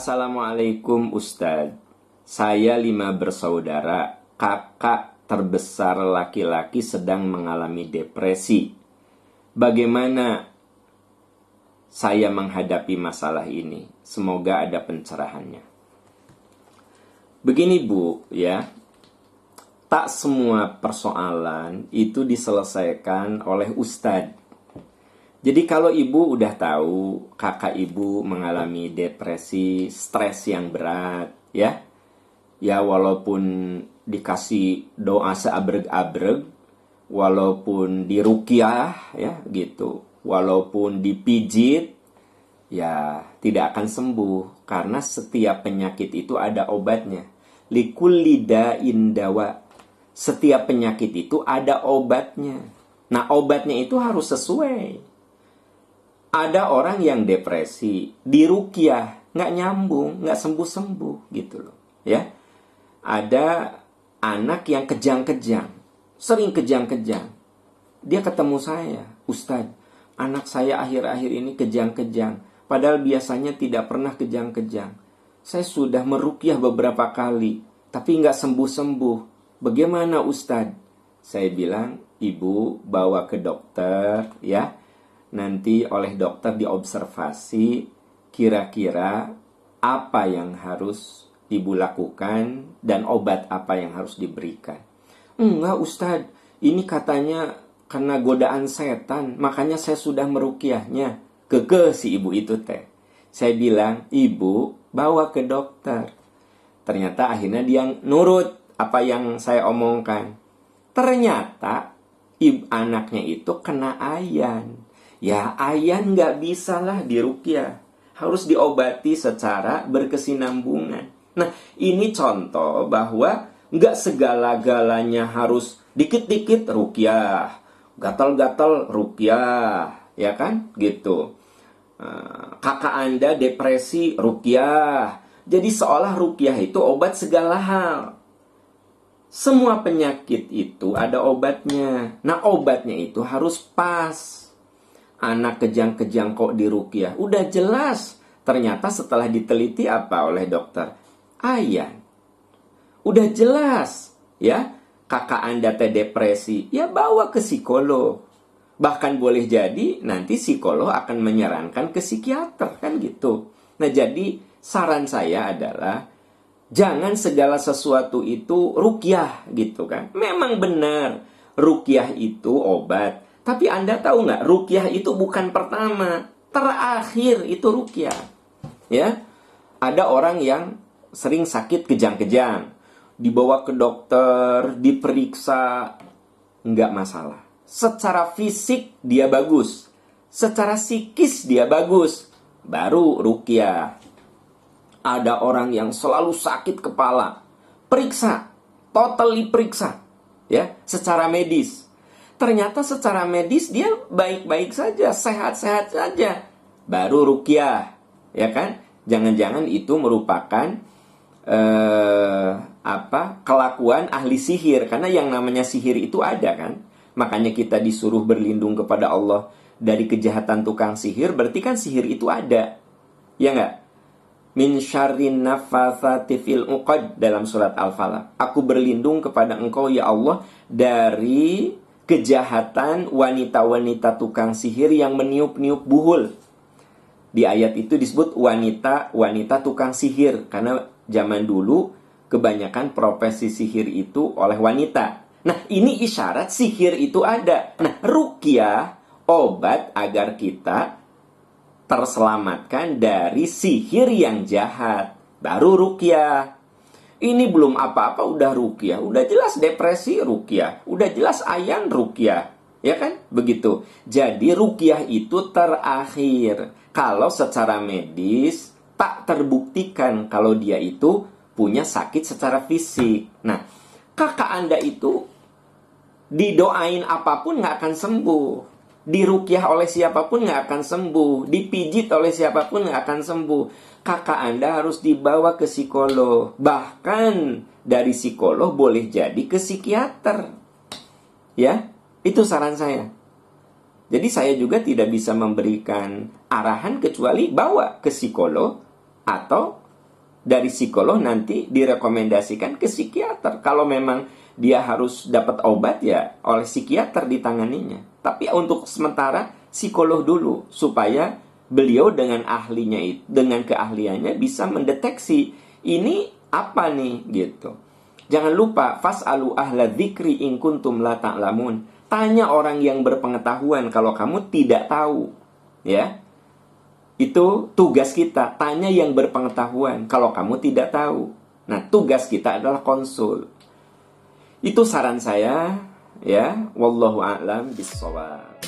Assalamualaikum Ustadz. Saya 5 bersaudara. Kakak terbesar laki-laki sedang mengalami depresi. Bagaimana saya menghadapi masalah ini? Semoga ada pencerahannya. Begini Bu, ya. Tak semua persoalan itu diselesaikan oleh Ustadz. Jadi kalau ibu udah tahu kakak ibu mengalami depresi, stres yang berat, ya walaupun dikasih doa seabreg-abreg, walaupun diruqyah, ya gitu, walaupun dipijit, ya tidak akan sembuh karena setiap penyakit itu ada obatnya. Likulli da'in dawa. Setiap penyakit itu ada obatnya. Nah, obatnya itu harus sesuai. Ada orang yang depresi, diruqyah, nggak nyambung, nggak sembuh-sembuh gitu loh, ya. Ada anak yang kejang-kejang, sering kejang-kejang. Dia ketemu saya, Ustadz, anak saya akhir-akhir ini kejang-kejang, padahal biasanya tidak pernah kejang-kejang. Saya sudah meruqyah beberapa kali, tapi nggak sembuh-sembuh. Bagaimana Ustadz? Saya bilang, ibu bawa ke dokter, ya. Nanti oleh dokter diobservasi kira-kira apa yang harus ibu lakukan dan obat apa yang harus diberikan. Enggak Ustadz, ini katanya karena godaan setan, makanya saya sudah meruqyahnya. Kekeh si ibu itu teh. Saya bilang, ibu bawa ke dokter. Ternyata akhirnya dia nurut apa yang saya omongkan. Ternyata anaknya itu kena ayan. Ya ayan nggak bisalah diruqyah, harus diobati secara berkesinambungan. Nah ini contoh bahwa nggak segala-galanya harus dikit-dikit ruqyah, gatal-gatal ruqyah, ya kan gitu. Kakak Anda depresi ruqyah, jadi seolah ruqyah itu obat segala hal. Semua penyakit itu ada obatnya. Nah obatnya itu harus pas. Anak kejang-kejang kok diruqyah, udah jelas. Ternyata setelah diteliti apa oleh dokter? Ayan. Udah jelas, ya. Kakak Anda teh depresi, ya bawa ke psikolog. Bahkan boleh jadi nanti psikolog akan menyarankan ke psikiater, kan gitu. Nah jadi saran saya adalah jangan segala sesuatu itu ruqyah gitu kan. Memang benar ruqyah itu obat. Tapi Anda tahu nggak, ruqyah itu bukan pertama, terakhir itu ruqyah. Ya, ada orang yang sering sakit kejang-kejang, dibawa ke dokter, diperiksa, nggak masalah. Secara fisik dia bagus, secara psikis dia bagus, baru ruqyah. Ada orang yang selalu sakit kepala, periksa, totally periksa, ya, secara medis. Ternyata secara medis dia baik-baik saja, sehat-sehat saja. Baru ruqyah, ya kan? Jangan-jangan itu merupakan kelakuan ahli sihir. Karena yang namanya sihir itu ada kan? Makanya kita disuruh berlindung kepada Allah dari kejahatan tukang sihir. Berarti kan sihir itu ada, ya nggak? Min syarrin naffatsati fil uqad dalam surat Al-Falaq. Aku berlindung kepada Engkau ya Allah dari kejahatan wanita-wanita tukang sihir yang meniup-niup buhul. Di ayat itu disebut wanita-wanita tukang sihir. Karena zaman dulu kebanyakan profesi sihir itu oleh wanita. Nah ini isyarat sihir itu ada. Nah ruqyah, obat agar kita terselamatkan dari sihir yang jahat. Baru ruqyah. Ini belum apa-apa udah ruqyah. Udah jelas depresi ruqyah. Udah jelas ayan ruqyah. Ya kan? Begitu. Jadi ruqyah itu terakhir. Kalau secara medis tak terbuktikan kalau dia itu punya sakit secara fisik. Nah, kakak Anda itu didoain apapun gak akan sembuh. Diruqyah oleh siapapun gak akan sembuh. Dipijit oleh siapapun gak akan sembuh. Kakak Anda harus dibawa ke psikolog. Bahkan dari psikolog boleh jadi ke psikiater. Ya, itu saran saya. Jadi saya juga tidak bisa memberikan arahan kecuali bawa ke psikolog atau Dari psikolog nanti direkomendasikan ke psikiater. Kalau memang dia harus dapat obat, ya oleh psikiater ditanganinya. Tapi untuk sementara psikolog dulu, supaya beliau dengan ahlinya itu, dengan keahliannya bisa mendeteksi ini apa nih gitu. Jangan lupa, fas'alu ahla dzikri in kuntum la ta'lamun. Tanya orang yang berpengetahuan kalau kamu tidak tahu. Ya. Itu tugas kita, tanya yang berpengetahuan kalau kamu tidak tahu. Nah, tugas kita adalah konsul. Itu saran saya, ya. Wallahu a'lam bishawab.